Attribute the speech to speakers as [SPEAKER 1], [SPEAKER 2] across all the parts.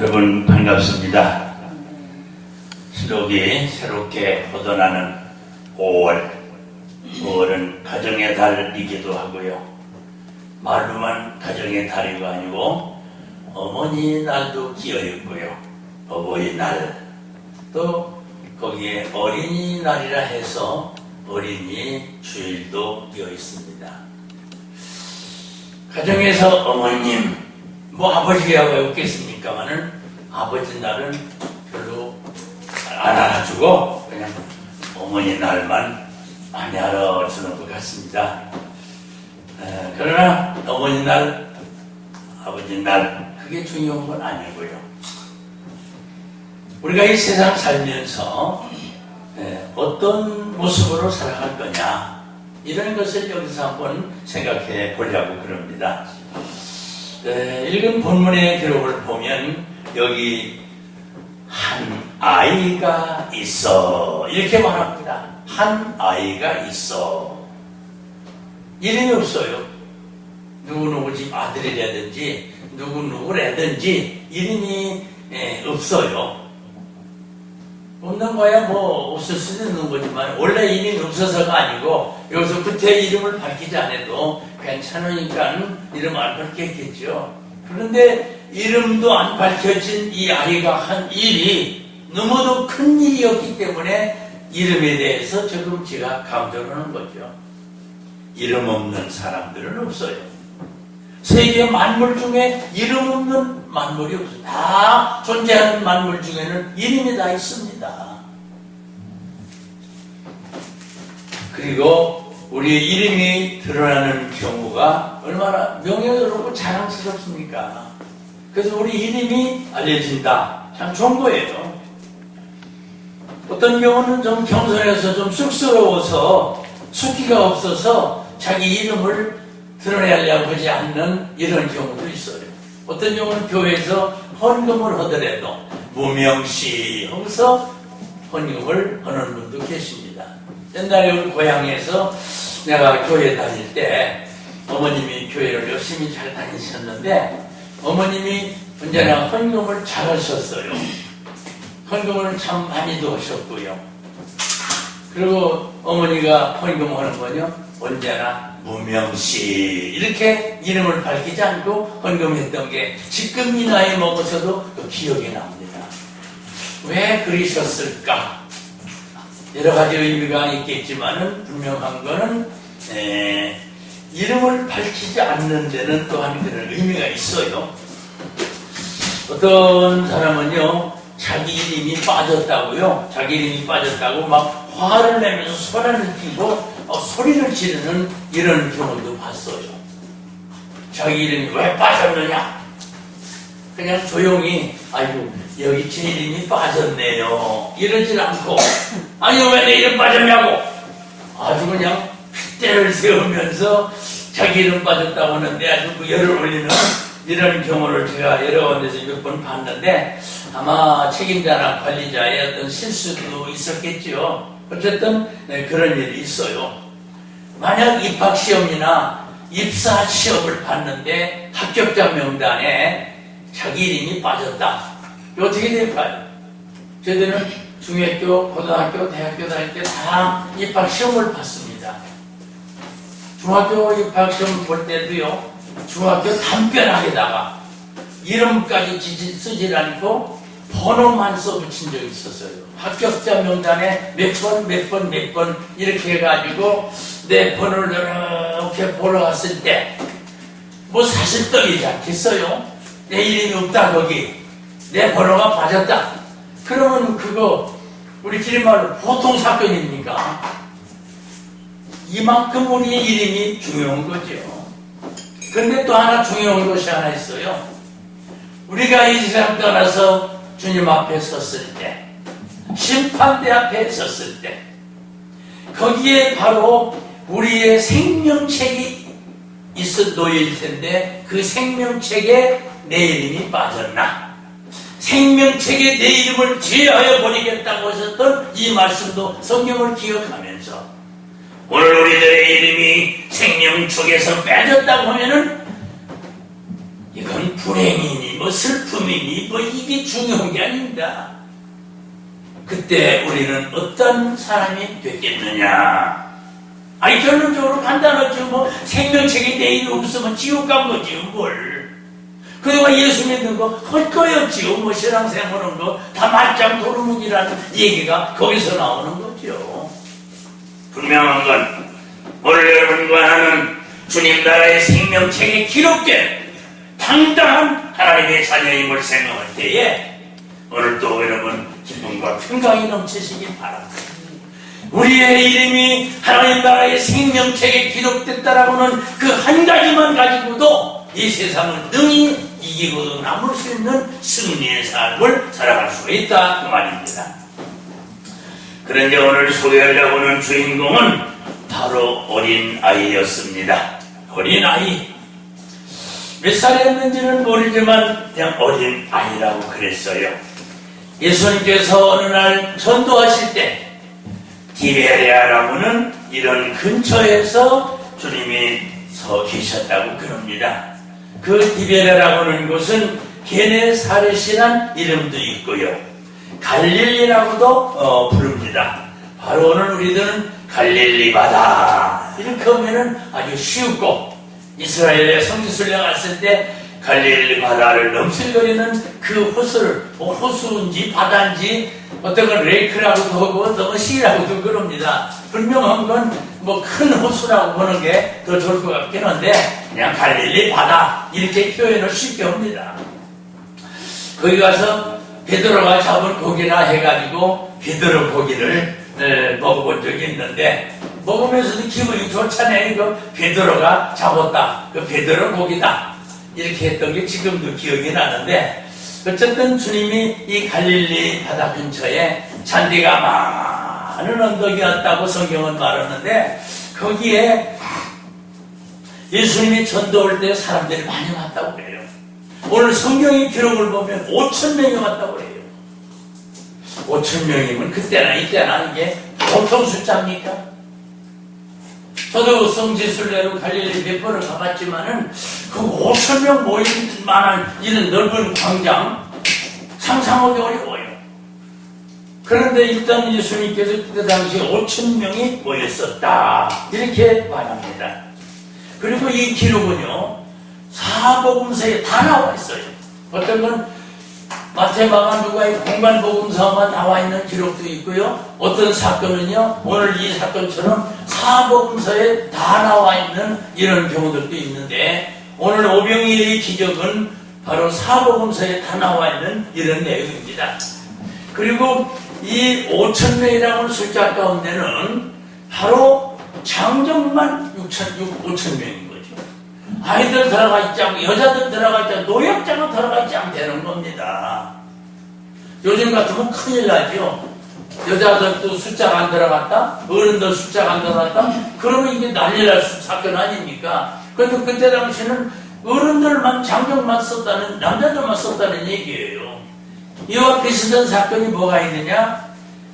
[SPEAKER 1] 여러분 반갑습니다. 시록이 새롭게 뻗어나는 5월 5월은 가정의 달이기도 하고요, 말로만 가정의 달이가 아니고 어머니 날도 끼어 있고요, 어버이날, 또 거기에 어린이날이라 해서 어린이 주일도 끼어 있습니다. 가정에서 어머님, 뭐 아버지가 왜 없겠습니까마는 아버지 날은 별로 안 알아주고 그냥 어머니 날만 많이 알아주는 것 같습니다. 그러나 어머니 날, 아버지 날 그게 중요한 건 아니고요. 우리가 이 세상 살면서 어떤 모습으로 살아갈 거냐, 이런 것을 여기서 한번 생각해 보려고 그럽니다. 읽은 본문의 기록을 보면 여기 한 아이가 있어 이렇게 말합니다. 한 아이가 있어. 이름이 없어요. 누구누구 집 아들이라든지 누구누구라든지 이름이 없어요. 없는 거야 뭐 없을 수도 있는 거지만 원래 이름이 없어서가 아니고 여기서 그때 이름을 밝히지 않아도 괜찮으니까 이름 안 밝혔겠죠. 그런데 이름도 안 밝혀진 이 아이가 한 일이 너무도 큰 일이었기 때문에 이름에 대해서 조금 제가 강조를 하는 거죠. 이름 없는 사람들은 없어요. 세계 만물 중에 이름 없는 만물이 없어요. 다 존재하는 만물 중에는 이름이 다 있습니다. 그리고 우리의 이름이 드러나는 경우가 얼마나 명예롭고 자랑스럽습니까? 그래서 우리 이름이 알려진다. 참 좋은 거예요. 어떤 경우는 좀 겸손해서 좀 쑥스러워서 숙기가 없어서 자기 이름을 드러내려고 하지 않는 이런 경우도 있어요. 어떤 경우는 교회에서 헌금을 하더라도 무명시 하면서 헌금을 하는 분도 계십니다. 옛날에 우리 고향에서 내가 교회 다닐 때 어머님이 교회를 열심히 잘 다니셨는데 어머님이 언제나 헌금을 잘 하셨어요. 헌금을 참 많이도 하셨고요. 그리고 어머니가 헌금하는 거요, 언제나 무명시 이렇게 이름을 밝히지 않고 헌금했던 게 지금 이 나이 먹어서도 또 기억이 납니다. 왜 그러셨을까? 여러 가지 의미가 있겠지만은 분명한 거는 이름을 밝히지 않는 데는 또한 그런 의미가 있어요. 어떤 사람은요, 자기 이름이 빠졌다고요, 자기 이름이 빠졌다고 막 화를 내면서 소란을 피고 소리를 지르는 이런 경우도 봤어요. 자기 이름이 왜 빠졌느냐? 그냥 조용히 아이고 여기 제 이름이 빠졌네요 이러질 않고, 아니 왜 내 이름 빠졌냐고 아주 그냥 핏대를 세우면서 자기 이름 빠졌다고 하는데 아주 열을 올리는 이런 경우를 제가 여러 군데서 몇 번 봤는데, 아마 책임자나 관리자의 어떤 실수도 있었겠죠. 어쨌든 그런 일이 있어요. 만약 입학시험이나 입사시험을 봤는데 합격자 명단에 자기 이름이 빠졌다. 어떻게 될까요? 저희들은 중학교, 고등학교, 대학교 다닐 때 다 입학시험을 봤습니다. 중학교 입학시험 볼 때도요, 중학교 담벼락에다가 이름까지 쓰질 않고 번호만 써붙인 적이 있었어요. 합격자 명단에 몇 번 이렇게 해가지고 내 번호를 이렇게 보러 갔을 때 뭐 사실 떨리지 않겠어요? 내 이름이 없다, 거기 내 번호가 빠졌다. 그러면 그거 우리끼리 말로 보통 사건입니까? 이만큼 우리의 이름이 중요한 거죠. 그런데 또 하나 중요한 것이 하나 있어요. 우리가 이 세상 떠나서 주님 앞에 섰을 때, 심판대 앞에 섰을 때, 거기에 바로 우리의 생명책이 놓여질 텐데 그 생명책에 내 이름이 빠졌나? 생명책에 내 이름을 제하여 버리겠다고 하셨던 이 말씀도 성경을 기억하면서 오늘 우리들의 이름이 생명책에서 빼졌다고 하면은 이건 불행이니 뭐 슬픔이 부모님이 뭐 이게 중요한 게 아닙니다. 그때 우리는 어떤 사람이 됐겠느냐? 아니 결론적으로 간단하죠. 뭐 생명책에 내 이름 없으면 지옥 간 거지요. 뭘. 그동안 예수 믿는 거 헛거였지요. 뭐 신앙생활 하는 거 다 맞짱 도루묵이라는 얘기가 거기서 나오는 거죠. 분명한 건 오늘 여러분과 나는 주님 나라의 생명책에 기록된 당당한 하나님의 자녀임을 생각할 때에 오늘도 여러분 기쁨과 평강이 넘치시길 바랍니다. 우리의 이름이 하나님 나라의 생명책에 기록됐다라고는 그 한 가지만 가지고도 이 세상을 능히 이기고 남을 수 있는 승리의 삶을 살아갈 수가 있다 그 말입니다. 그런데 오늘 소개하려고 하는 주인공은 바로 어린아이였습니다. 어린아이. 몇 살이었는지는 모르지만 그냥 어린아이라고 그랬어요. 예수님께서 어느 날 전도하실 때 디베레아라고는 이런 근처에서 주님이 서 계셨다고 그럽니다. 그 디베레라고 하는 곳은 게네사렛이란 이름도 있고요. 갈릴리라고도 부릅니다. 바로 오늘 우리들은 갈릴리 바다 이렇게 하면은 아주 쉽고 이스라엘의 성지순례 갔을 때 갈릴리 바다를 넘실거리는 그 호수를 호수인지 바다인지 어떤 건 레이크라고도 하고 어떤 건 시라고도 그럽니다. 분명한 건 뭐 큰 호수라고 보는 게 더 좋을 것 같긴 한데 그냥 갈릴리 바다 이렇게 표현을 쉽게 합니다. 거기 가서 베드로가 잡은 고기나 해가지고 베드로 고기를 먹어본 적이 있는데 먹으면서도 기분이 좋잖아요. 그 베드로가 잡았다. 그 베드로 고기다. 이렇게 했던 게 지금도 기억이 나는데 어쨌든 주님이 이 갈릴리 바다 근처에 잔디가 많은 언덕이었다고 성경은 말하는데 거기에 예수님이 전도할 때 사람들이 많이 왔다고 그래요. 오늘 성경의 기록을 보면 5,000명이 왔다고 그래요. 5,000명이면 그때나 이때나 이게 보통 숫자입니까? 저도 성지순례로 갈릴리 몇 번을 가봤지만은 그 5,000명 모일 만한 이런 넓은 광장 상상하기 어려워요. 그런데 일단 예수님께서 그때 당시에 5,000명이 모였었다 이렇게 말합니다. 그리고 이 기록은요 사복음서에 다 나와 있어요. 어떤 건 마태, 마가, 누가의 공간복음서만 나와 있는 기록도 있고요. 어떤 사건은요 오늘 이 사건처럼 사복음서에 다 나와 있는 이런 경우들도 있는데 오늘 오병이의 기적은 바로 사복음서에 다 나와 있는 이런 내용입니다. 그리고 이 5,000명이라는 숫자 가운데는 바로 장정만 5,000명인 거죠. 아이들 들어가 있지 않고 여자들 들어가 있지 않고 노약자가 들어가 있지 않다는 겁니다. 요즘 같으면 큰일 나죠. 여자들도 숫자가 안 들어갔다, 어른들 숫자가 안 들어갔다, 그러면 이게 난리 날 사건 아닙니까? 그래도 그때 당시는 어른들만 장정만 썼다는, 남자들만 썼다는 얘기예요. 이와 비슷한 사건이 뭐가 있느냐?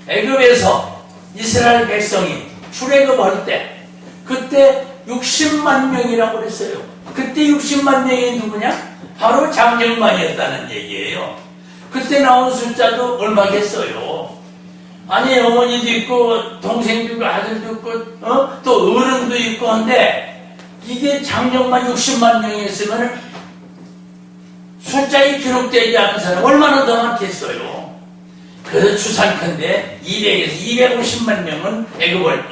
[SPEAKER 1] 애굽에서 이스라엘 백성이 출애굽할 때 그때 60만 명이라고 그랬어요. 그때 60만 명이 누구냐? 바로 장정만이었다는 얘기예요. 그때 나온 숫자도 얼마겠어요? 아니 어머니도 있고 동생도 있고 아들도 있고 또 어른도 있고 한데 이게 장정만 60만 명이었으면 숫자에 기록되지 않은 사람 얼마나 더 많겠어요. 그래서 추산컨대 200에서 250만 명은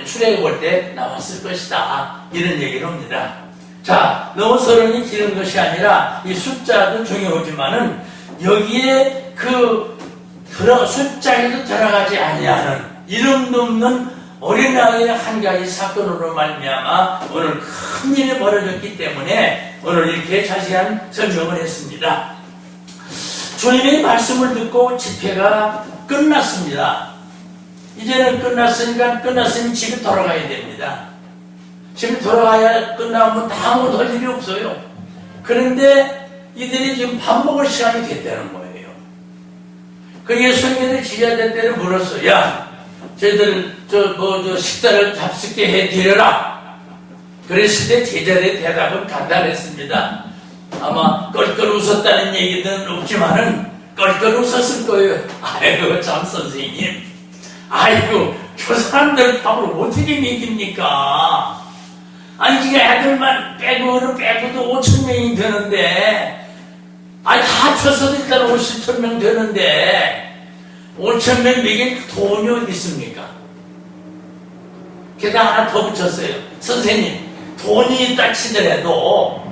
[SPEAKER 1] 출애굽할 때 나왔을 것이다 이런 얘기를 합니다. 자, 너무 서론이 길은 것이 아니라 이 숫자도 중요하지만은 여기에 그 숫자에도 들어가지 아니하는 이름도 없는 어린아이의 한 가지 사건으로 말미암아 오늘 큰 일이 벌어졌기 때문에 오늘 이렇게 자세한 설명을 했습니다. 주님의 말씀을 듣고 집회가 끝났습니다. 이제는 끝났으니 집에 돌아가야 됩니다. 집에 돌아가야 끝나면 아무도 할 일이 없어요. 그런데 이들이 지금 밥 먹을 시간이 됐다는 거예요. 그 예수님이 지휘자들 때를 물었어. 야, 저희들 식사를 잡숫게 해드려라. 그랬을 때 제자들의 대답은 간단했습니다. 아마 껄껄 웃었다는 얘기는 없지만은 껄껄 웃었을 거예요. 아이고 참 선생님, 아이고 저 사람들 밥을 어떻게 먹입니까? 아니 이게 애들만 빼고도 5,000명이 되는데, 아니 다 합쳐서 일단 50,000명 되는데 5,000명 먹일 돈이 어디 있습니까? 게다가 하나 더 붙였어요. 선생님, 돈이 있다 치더라도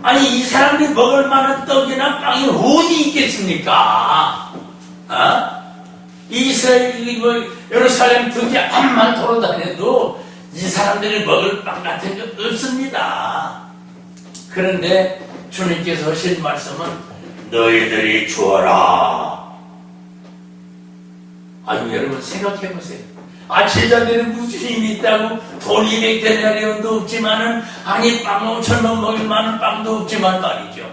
[SPEAKER 1] 아니 이 사람들이 먹을 만한 떡이나 빵이 어디 있겠습니까? 이스라엘 예루살렘 등지 암만 돌아다녀도 이 사람들이 먹을 빵 같은 게 없습니다. 그런데 주님께서 하신 말씀은 너희들이 주어라. 아니 여러분 생각해 보세요. 제자들은 무슨 힘이 있다고 돈 200데나리온도 없지만은, 아니 빵 5,000원 먹을 만한 빵도 없지만 말이죠.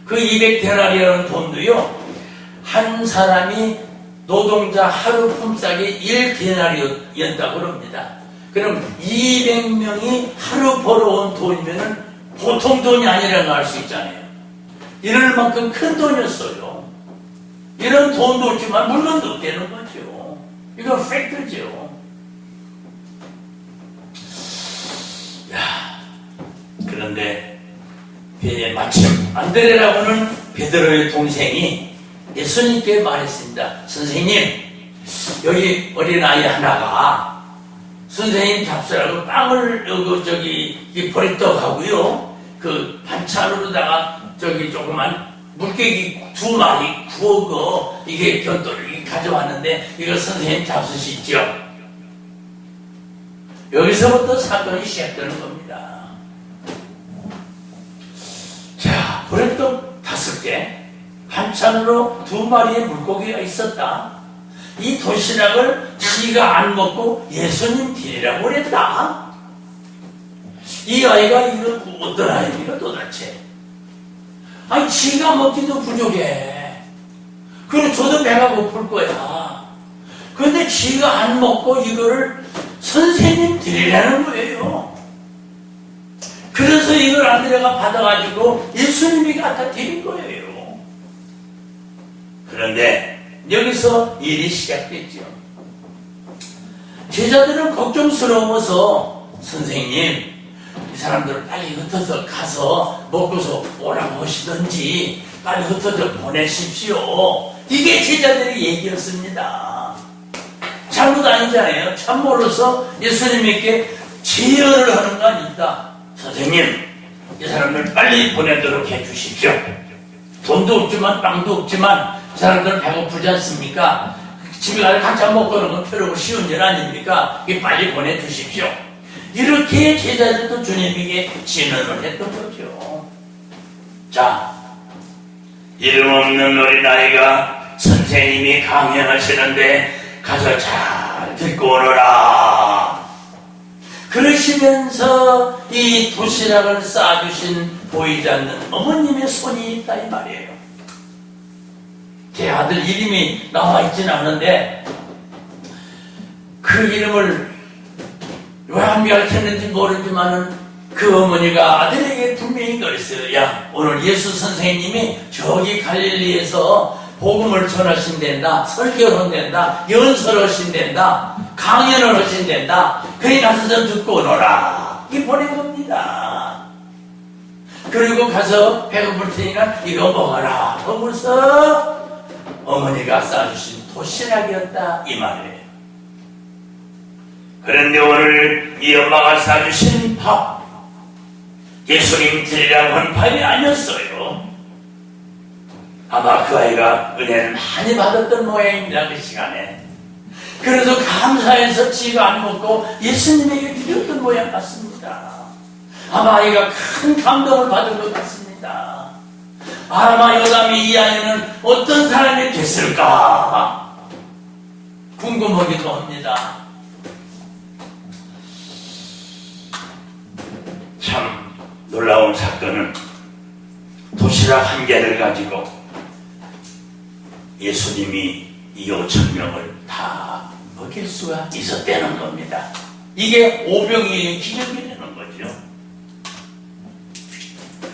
[SPEAKER 1] 그 200데나리온 돈도요, 한 사람이 노동자 하루 품삯이 1데나리온이었다고 합니다. 그럼 200명이 하루 벌어온 돈이면은 보통 돈이 아니라는 걸 알 수 있잖아요. 이럴 만큼 큰 돈이었어요. 이런 돈도 없지만 물건도 없다는 거죠. 이건 팩트죠. 그런데 마침 안드레라고는 베드로의 동생이 예수님께 말했습니다. 선생님, 여기 어린아이 하나가 선생님 잡수라고 빵을 보리떡하고요, 그 반찬으로다가 조그만 물개기 2마리 구워 이게 견도를 가져왔는데 이걸 선생님 잡수시죠. 여기서부터 사건이 시작되는 겁니다. 자, 보리떡 5개, 반찬으로 2마리의 물고기가 있었다. 이 도시락을 지가 안 먹고 예수님 드리라고 그랬다. 이 아이가 이거 어떤 아이입니까 도대체? 아니 지가 먹기도 부족해. 그리고 저도 배가 고플 거야. 그런데 지가 안 먹고 이거를 선생님 드리라는 거예요. 그래서 이걸 안드레가 받아가지고 예수님이 갖다 드린 거예요. 그런데 여기서 일이 시작됐죠. 제자들은 걱정스러워서 선생님, 이 사람들을 빨리 흩어서 가서 먹고서 오라고 하시든지 빨리 흩어져 보내십시오. 이게 제자들의 얘기였습니다. 잘못 아니잖아요. 참모로서 예수님에게 제어를 하는 거 아닙니다. 선생님, 이 사람들 빨리 보내도록 해주십시오. 돈도 없지만 빵도 없지만 이 사람들은 배고프지 않습니까? 집에 가서 각자 먹고 오는 건 필요고 쉬운 일 아닙니까? 빨리 보내주십시오. 이렇게 제자들도 주님에게 진언을 했던 거죠. 자, 이름 없는 어린아이가 선생님이 강연하시는데 가서 잘 듣고 오너라. 그러시면서 이 도시락을 싸주신 보이지 않는 어머님의 손이 있다 이 말이에요. 제 아들 이름이 나와 있지는 않은데 그 이름을 왜 안 가르쳤는지 모르지만은 그 어머니가 아들에게 분명히 그랬어요. 야, 오늘 예수 선생님이 저기 갈릴리에서 복음을 전하신댄다, 설교를 한댄다, 연설을 하신댄다, 강연을 하신댄다. 그리 가서 좀 듣고 오너라. 이렇게 보낸 겁니다. 그리고 가서 배고플 테니까 이거 먹어라. 먹어서 어머니가 싸주신 도시락이었다 이 말이에요. 그런데 오늘 이 엄마가 싸주신 밥, 예수님 드리라고 한 밥이 아니었어요. 아마 그 아이가 은혜를 많이 받았던 모양입니다. 그 시간에. 그래서 감사해서 지가 안 먹고 예수님에게 드렸던 모양 같습니다. 아마 아이가 큰 감동을 받은 것 같습니다. 아마 요담이 이 아이는 어떤 사람이 됐을까 궁금하기도 합니다. 참 놀라운 사건은 도시락 한 개를 가지고 예수님이 이 5,000명을 다 먹일 수가 있었다는 겁니다. 이게 오병이의 기적이 되는 거죠.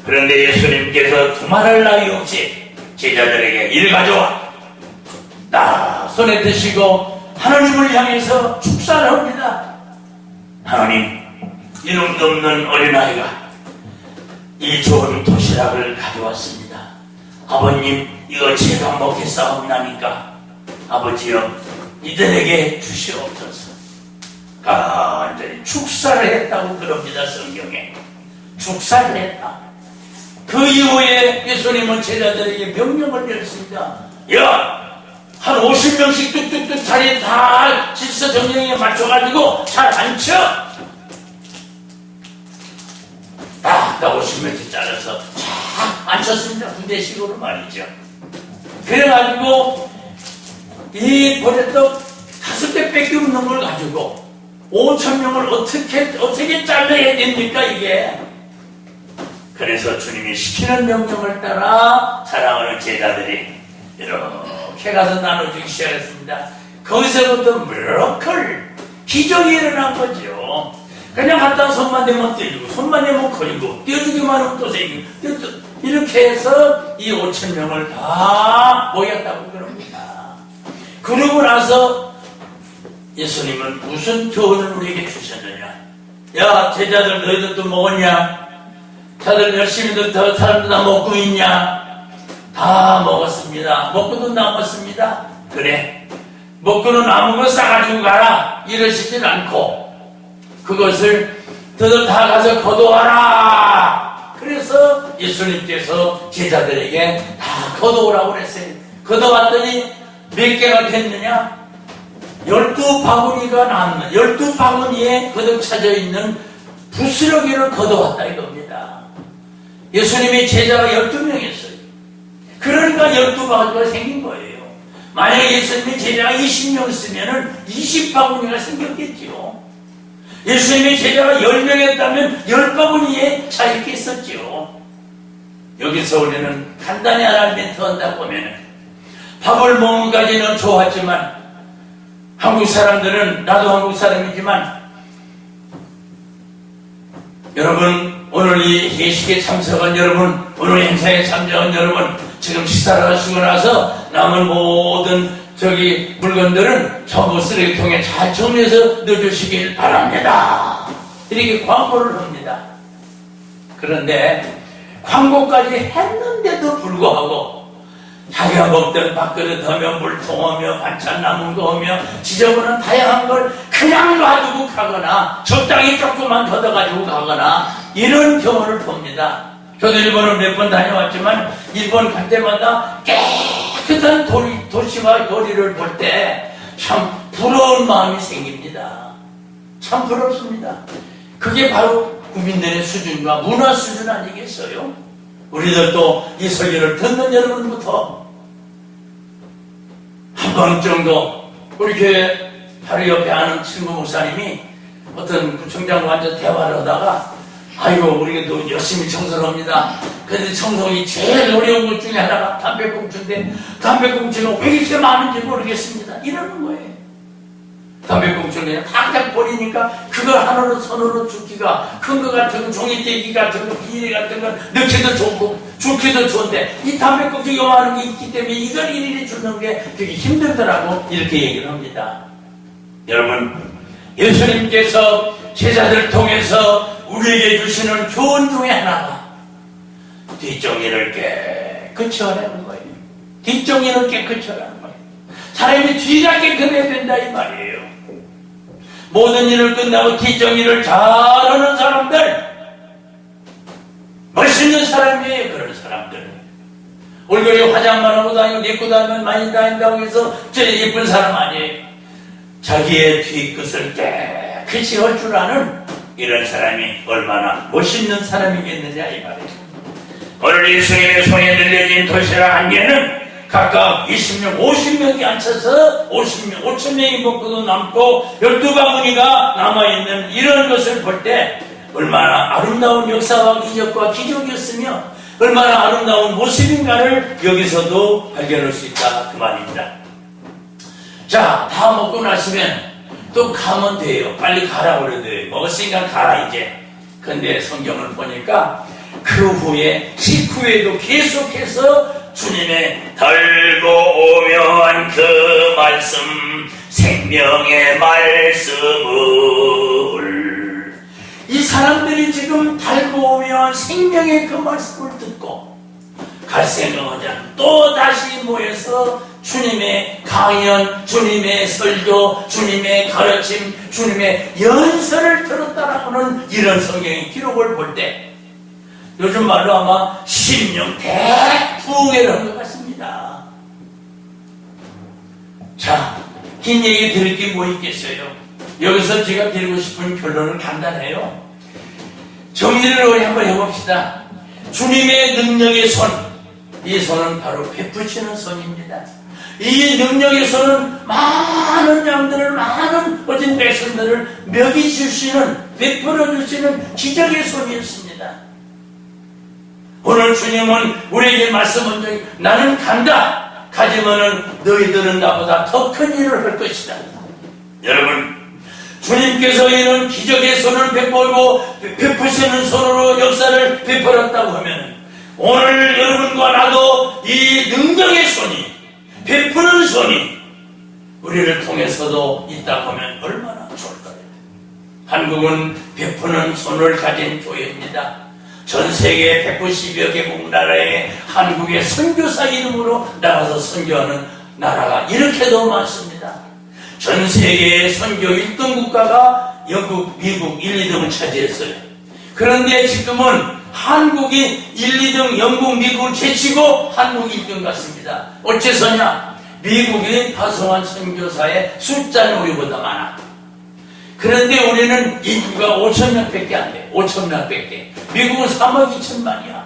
[SPEAKER 1] 그런데 예수님께서 두말할 나위 없이 제자들에게 이를 가져와 딱 손에 드시고 하나님을 향해서 축사를 합니다. 하나님, 이름도 없는 어린아이가 이 좋은 도시락을 가져왔습니다. 아버님, 이거 제가 먹겠사옵나니까 아버지여 이들에게 주시옵소서. 간절히 축사를 했다고 그럽니다. 성경에 축사를 했다. 그 이후에 예수님은 제자들에게 명령을 내렸습니다. 야, 한 50명씩 뚝뚝뚝 자리에 다 질서 정령에 맞춰가지고 잘 앉혀. 딱 50명씩 잘라서 쫙 앉혔습니다. 부대식으로 말이죠. 그래가지고 이 버렸던 5배밖에 없는 걸 가지고 5,000명을 어떻게 잘라야 됩니까 이게? 그래서 주님이 시키는 명령을 따라 사랑하는 제자들이 이렇게 가서 나눠주기 시작했습니다. 거기서부터 미라클, 기적이 일어난 거죠. 그냥 갖다 손만 대면 떼주고 손만 대면 거리고 떼어주기만 하면 또 생기고 이렇게 해서 이 5,000명을 다 모였다고 그럽니다. 그러고 나서 예수님은 무슨 교훈을 우리에게 주셨느냐? 야, 제자들 너희들도 먹었냐? 다들 열심히도 더 사람들 다 먹고 있냐? 다 먹었습니다. 먹고도 남았습니다. 그래, 먹고는 남은 거 싸가지고 가라 이러시진 않고 그것을 너희들 다 가서 거둬와라. 그래서 예수님께서 제자들에게 다 거둬오라고 그랬어요. 거둬왔더니 몇 개가 됐느냐? 12바구니가 남는 12바구니에 거듭 차져있는 부스러기를 거둬왔다 이겁니다. 예수님의 제자가 12명이었어요. 그러니까 12바구니가 생긴 거예요. 만약에 예수님의 제자가 20명 쓰면은 20바구니가 생겼겠죠. 예수님의 제자가 10명이었다면 10바구니에 차 있겠었죠. 여기서 우리는 간단히 하나 멘트 한다 보면은 밥을 먹는 까지는 좋았지만 한국 사람들은, 나도 한국 사람이지만 여러분, 오늘 이 예식에 참석한 여러분, 오늘 행사에 참석한 여러분, 지금 식사를 하시고 나서 남은 모든 물건들은 전부 쓰레기통에 잘 정리해서 넣어주시길 바랍니다. 이렇게 광고를 합니다. 그런데 광고까지 했는데도 불구하고 자기가 먹던 밥그릇 하며 물통 하며 반찬 남은 거 하며 지저분한 다양한 걸 그냥 놔두고 가거나 적당히 조금만 걷어가지고 가거나 이런 경우를 봅니다. 저도 일본을 몇 번 다녀왔지만 일본 갈 때마다 깨끗한 도시와 거리를 볼 때 참 부러운 마음이 생깁니다. 참 부럽습니다. 그게 바로 국민들의 수준과 문화 수준 아니겠어요? 우리들도 이 설교를 듣는 여러분부터 한 번 정도 우리 교회 바로 옆에 아는 친구 목사님이 어떤 구청장과 앉아 대화를 하다가 아이고 우리도 열심히 청소를 합니다. 그런데 청소기 제일 어려운 것 중에 하나가 담배꽁초인데 담배꽁초가 왜 이렇게 많은지 모르겠습니다. 이러는 거예요. 담배꽁초를 그냥 탁탁 버리니까 그걸 하나로 손으로 줍기가 큰 거 같은 거 종이떼기 같은 거 비닐 같은 거 넣기도 좋고 줍기도 좋은데 이 담배꽁초가 많은 게 있기 때문에 이걸 일일이 줍는 게 되게 힘들더라고 이렇게 얘기를 합니다. 여러분, 예수님께서 제자들을 통해서 우리에게 주시는 교훈 중에 하나가 뒷정리를 깨끗이 하라는 거예요. 뒷정리를 깨끗이 하라는 거예요. 사람이 뒤가 깨끗해야 된다 이 말이에요. 모든 일을 끝나고 뒷정리를 잘하는 사람들, 멋있는 사람이에요. 그런 사람들. 얼굴에 화장만 하고 다니고 입고 다니면 많이 다닌다고 해서 저 예쁜 사람 아니에요. 자기의 뒤끝을 깨끗이 할 줄 아는 이런 사람이 얼마나 멋있는 사람이겠느냐 이 말이에요. 오늘 예수님의 손에 들려진 도시락 한 개는 각각 20명, 50명이 앉혀서 5,000명이 먹고도 남고 12바구니가 남아있는 이런 것을 볼 때 얼마나 아름다운 역사와 기적과 기적이었으며 얼마나 아름다운 모습인가를 여기서도 발견할 수 있다 그 말입니다. 자, 다 먹고 나시면 또 가면 돼요. 빨리 가라고 그래도 돼요. 먹었으니까 가라 이제. 근데 성경을 보니까 그 후에 식후에도 계속해서 주님의 달고 오면 그 말씀, 생명의 말씀을, 이 사람들이 지금 달고 오면 생명의 그 말씀을 듣고 갈 생각하지 않고 또 다시 모여서 주님의 강연, 주님의 설교, 주님의 가르침, 주님의 연설을 들었다라고는 이런 성경의 기록을 볼 때 요즘 말로 아마 심령 대부흥회를 한 것 같습니다. 자, 긴 얘기 드릴 게 뭐 있겠어요? 여기서 제가 드리고 싶은 결론은 간단해요. 정리를 우리 한번 해봅시다. 주님의 능력의 손, 이 손은 바로 베푸시는 손입니다. 이 능력의 손은 많은 양들을, 많은 어진 백성들을 먹이주시는, 베풀어주시는 기적의 손이었습니다. 오늘 주님은 우리에게 말씀한 적이, 나는 간다. 가지만은 너희들은 나보다 더 큰 일을 할 것이다. 여러분, 주님께서 이런 기적의 손을 베풀고 베푸시는 손으로 역사를 베풀었다고 하면 오늘 여러분과 나도 이 능력의 손이, 베푸는 손이 우리를 통해서도 있다고 하면 얼마나 좋을까요? 한국은 베푸는 손을 가진 교회입니다. 전 세계 190여 개국 나라에 한국의 선교사 이름으로 나가서 선교하는 나라가 이렇게도 많습니다. 전 세계의 선교 1등 국가가 영국, 미국 1, 2등을 차지했어요. 그런데 지금은 한국이 1, 2등 영국, 미국을 제치고 한국 1등 같습니다. 어째서냐? 미국이 파송한 선교사의 숫자는 우리보다 많아. 그런데 우리는 인구가 5천 명밖에 안 돼. 5천 명밖에. 미국은 3억 2천만이야.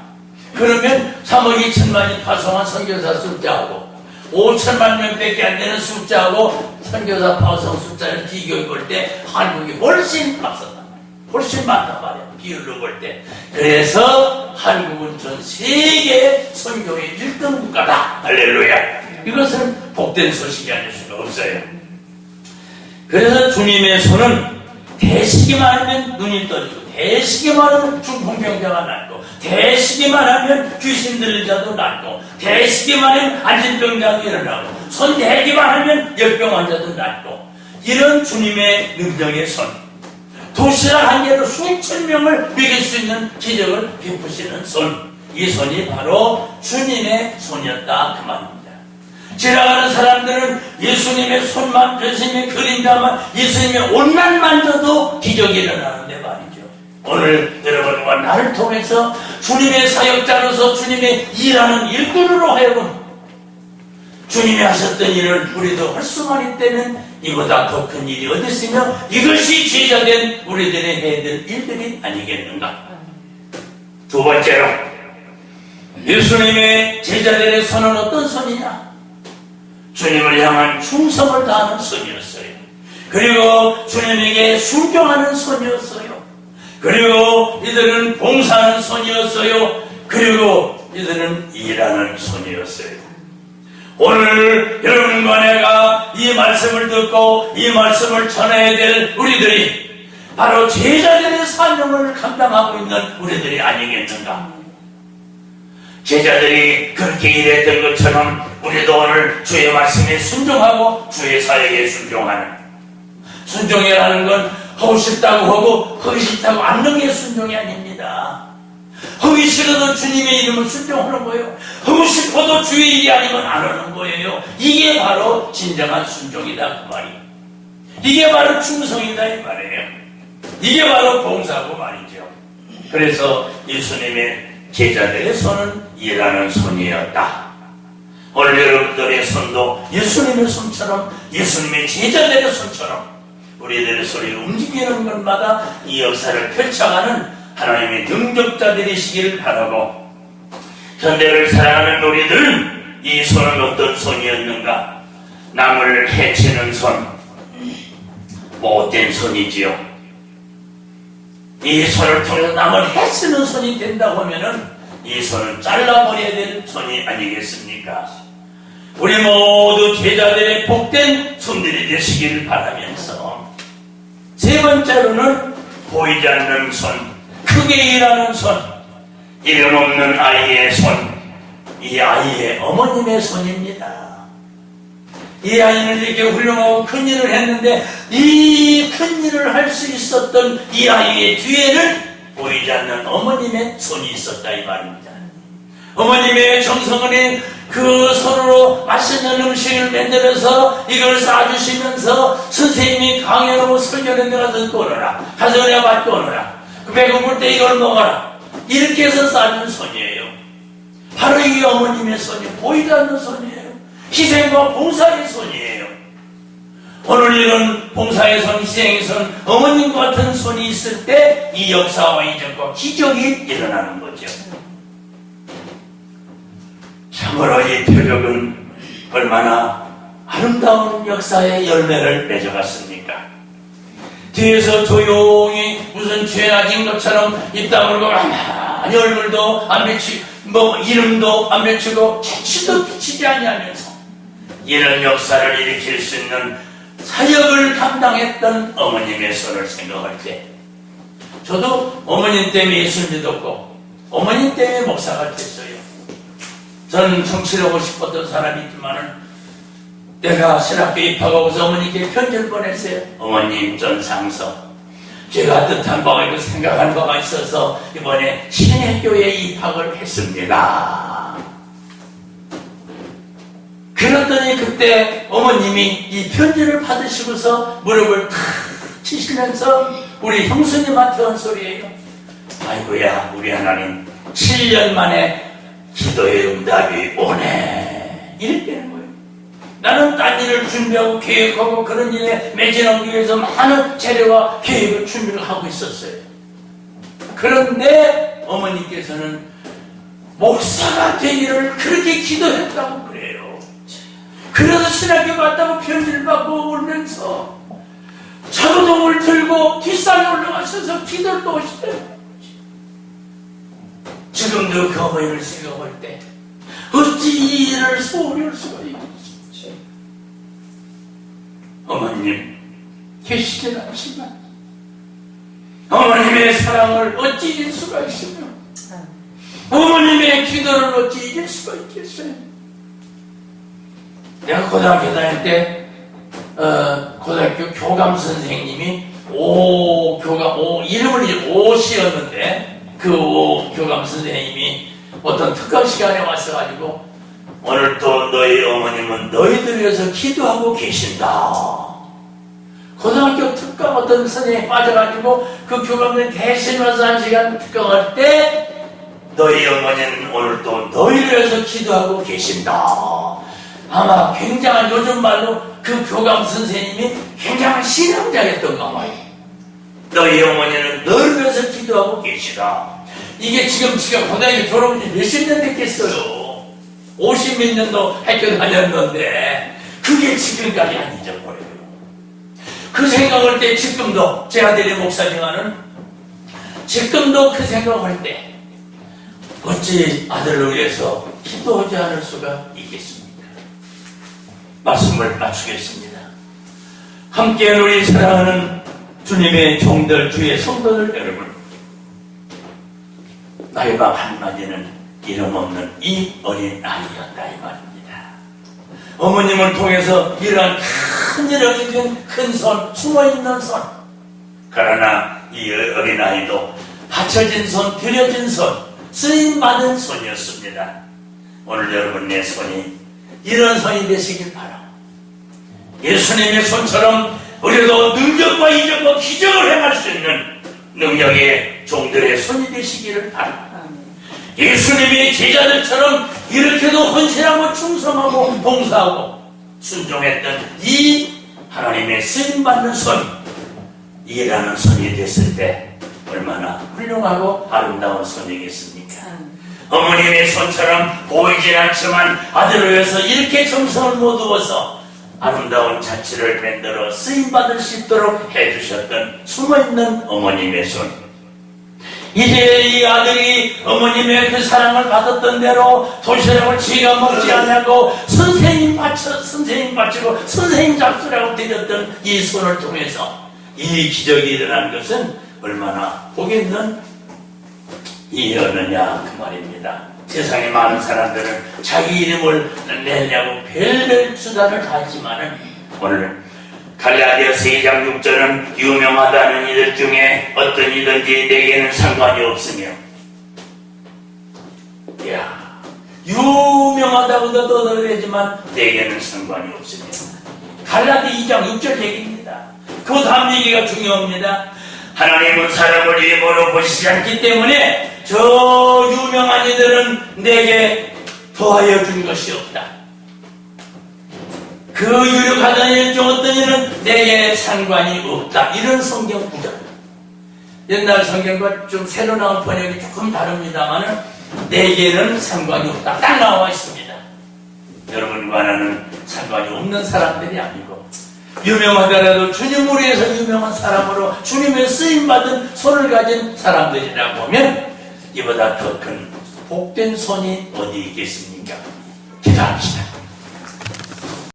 [SPEAKER 1] 그러면 3억 2천만이 파송한 선교사 숫자하고 5천만 명밖에 안 되는 숫자하고 선교사 파송 숫자를 비교해 볼 때 한국이 훨씬 앞섰단 말이야. 훨씬 많단 말이야. 비율로 볼 때. 그래서 한국은 전 세계 선교의 1등 국가다. 할렐루야. 이것은 복된 소식이 아닐 수가 없어요. 그래서 주님의 손은 대시기만 하면 눈이 떠지고, 대시기만 하면 중풍병자가 낫고, 대시기만 하면 귀신 들린 자도 낫고, 대시기만 하면 안진병자도 일어나고, 손 대기만 하면 열병 환자도 낫고, 이런 주님의 능력의 손, 도시락 한 개로 수천 명을 먹일 수 있는 기적을 베푸시는 손, 이 손이 바로 주님의 손이었다 그 말입니다. 지나가는 사람들은 예수님의 손만, 예수님의 그림자만, 예수님의 옷만 만져도 기적이 일어나는데 말이죠. 오늘 여러분과 나를 통해서 주님의 사역자로서 주님의 일하는 일꾼으로 하여금 주님이 하셨던 일을 우리도 할 수만 있다면 이보다 더 큰 일이 어디 있으며 이것이 제자된 우리들의 해야 될 일들이 아니겠는가. 두 번째로, 예수님의 제자들의 손은 어떤 손이냐? 주님을 향한 충성을 다하는 손이었어요. 그리고 주님에게 순종하는 손이었어요. 그리고 이들은 봉사하는 손이었어요. 그리고 이들은 일하는 손이었어요. 오늘 여러분과 내가 이 말씀을 듣고 이 말씀을 전해야 될 우리들이 바로 제자들의 사명을 감당하고 있는 우리들이 아니겠는가. 제자들이 그렇게 일했던 것처럼 우리도 오늘 주의 말씀에 순종하고 주의 사역에 순종하는, 순종이라는 건 하고 싶다고 하고 하기 싫다고 않는 게 순종이 아닙니다. 하기 싫어도 주님의 이름을 순종하는 거예요. 하고 싶어도 주의 일이 아니면 안 하는 거예요. 이게 바로 진정한 순종이다 그 말이에요. 이게 바로 충성이다 이 말이에요. 이게 바로 봉사고 말이죠. 그래서 예수님의 제자들의 손은 일하는 손이었다. 오늘 여러분들의 손도 예수님의 손처럼, 예수님의 제자들의 손처럼 우리들의 손이 움직이는 것마다 이 역사를 펼쳐가는 하나님의 능력자들이시기를 바라고, 현대를 사랑하는 우리들은 이 손은 어떤 손이었는가? 남을 해치는 손, 못된 손이지요. 이 손을 통해서 남을 해치는 손이 된다고 하면은 이 손은 잘라버려야 될 손이 아니겠습니까? 우리 모두 제자들의 복된 손들이 되시기를 바라면서, 세 번째로는 보이지 않는 손, 크게 일하는 손, 이름 없는 아이의 손, 이 아이의 어머님의 손입니다. 이 아이는 이렇게 훌륭하고 큰 일을 했는데 이 큰 일을 할 수 있었던 이 아이의 뒤에는 보이지 않는 어머님의 손이 있었다 이 말입니다. 어머님의 정성은인 그 손으로 맛있는 음식을 만들어서 이걸 싸주시면서 선생님이 강연하고 설교를 내가 듣고 오너라, 가서 은혜 받고 오너라, 배고플 때 이걸 먹어라, 이렇게 해서 싸준 손이에요. 바로 이 어머님의 손이 보이지 않는 손이에요. 희생과 봉사의 손이에요. 오늘 이런 봉사의 손, 희생의 손, 어머님과 같은 손이 있을 때 이 역사와 이적과 기적이 일어나는 거죠. 참으로 이 표적은 얼마나 아름다운 역사의 열매를 맺어갔습니까? 뒤에서 조용히 무슨 죄나 진 것처럼 입 다물고 가만히 얼굴도 안 비치고 이름도 안 비치고 채취도 비치지 아니하면서 이런 역사를 일으킬 수 있는 사역을 감당했던 어머님의 손을 생각할 때 저도 어머님 때문에 예수 믿었고 어머님 때문에 목사가 됐어요. 저는 정치를 하고 싶었던 사람이 있지만은 내가 신학교 입학하고서 어머니께 편지를 보냈어요. 어머님 전상서 제가 뜻한 바가 있고 생각한 바가 있어서 이번에 신학교에 입학을 했습니다. 그랬더니 그때 어머님이 이 편지를 받으시고서 무릎을 탁 치시면서 우리 형수님한테 한 소리예요. 아이고야 우리 하나님 7년 만에 기도의 응답이 오네 이렇게 되는 거예요. 나는 딴 일을 준비하고 계획하고 그런 일에 매진하기 위해서 많은 재료와 계획을 준비를 하고 있었어요. 그런데 어머니께서는 목사가 되기를 그렇게 기도했다고 그래요. 그래서 신학교 갔다고 편지를 받고 울면서 자루동을 들고 뒷산에 올라가셔서 기도를 또 하시더라고요. 지금도 그 어머니를 생각할 때 어찌 이 일을 소홀히 할 수가 있겠지. 어머님 계시진 않지만 어머님의 사랑을 어찌 잊을 수가 있으며 어머님의 기도를 어찌 잊을 수가 있겠어요. 내가 고등학교 다닐 때 고등학교 교감 선생님이 이름을 오씨였는데 그 교감 선생님이 어떤 특강 시간에 왔어가지고 오늘 또 너희 어머님은 너희들 위해서 기도하고 계신다. 고등학교 특강 어떤 선생님이 빠져가지고 그 교감들 대신 와서 한 시간 특강할 때 너희 어머니는 오늘 또 너희를 위해서 기도하고 계신다. 아마 굉장한 요즘 말로 그 교감 선생님이 굉장한 신앙자였던가 봐요. 너희 어머니는 너를 위해서 기도하고 계시다. 이게 지가 고등학교 졸업한 지 몇십 년 됐겠어요. 50몇 년도 학교 다녔는데 그게 지금까지 안 잊어버려요. 그 생각할 때 지금도 제 아들이 목사지만은 지금도 그 생각할 때 어찌 아들을 위해서 기도하지 않을 수가 있겠습니까? 말씀을 마치겠습니다. 함께 우리 사랑하는 주님의 종들 주의 성도들 여러분, 나이가 한마디는 이름 없는 이 어린 아이였다 이 말입니다. 어머님을 통해서 이러한 큰 일을 이룬 큰 손, 숨어있는 손, 그러나 이 어린 아이도 받쳐진 손, 들여진 손, 쓰임받은 손이었습니다. 오늘 여러분 내 손이 이런 손이 되시길 바랍니다. 예수님의 손처럼 우리도 능력과 이적과 기적을 행할 수 있는 능력의 종들의 손이 되시기를 바랍니다. 예수님이 제자들처럼 이렇게도 헌신하고 충성하고 봉사하고 순종했던 이 하나님의 쓰임받는 손, 일하는 손이 됐을 때 얼마나 훌륭하고 아름다운 손이겠습니까? 어머님의 손처럼 보이진 않지만 아들을 위해서 이렇게 정성을 모두어서 아름다운 자취를 만들어 쓰임받을 수 있도록 해주셨던 숨어있는 어머님의 손. 이제 이 아들이 어머님의 그 사랑을 받았던 대로 도시락을 지가 먹지 않냐고 선생님 바치고 선생님 잡수라고 드렸던 이 손을 통해서 이 기적이 일어난 것은 얼마나 복 있는 이러느냐 그 말입니다. 세상에 많은 사람들은 자기 이름을 내려고 별별 수단을 다 했지만은 오늘 갈라디아서 2장 6절은 유명하다는 이들 중에 어떤 이든지 내게는 상관이 없으며, 이야, 유명하다고도 떠들어야지만 내게는 상관이 없으며. 갈라디 2장 6절 얘기입니다. 그 다음 얘기가 중요합니다. 하나님은 사람을 예보로 보시지 않기 때문에 저 유명한 이들은 내게 더하여 준 것이 없다. 그 유력하다는 일 중 어떤 일은 내게 상관이 없다. 이런 성경 구절. 옛날 성경과 좀 새로 나온 번역이 조금 다릅니다만은 내게는 상관이 없다. 딱 나와 있습니다. 여러분과 나는 상관이 없는 사람들이 아니고, 유명하더라도 주님으로 해서 유명한 사람으로 주님의 쓰임받은 손을 가진 사람들이라고 하면 이보다 더 큰 복된 손이 어디 있겠습니까? 기도합시다.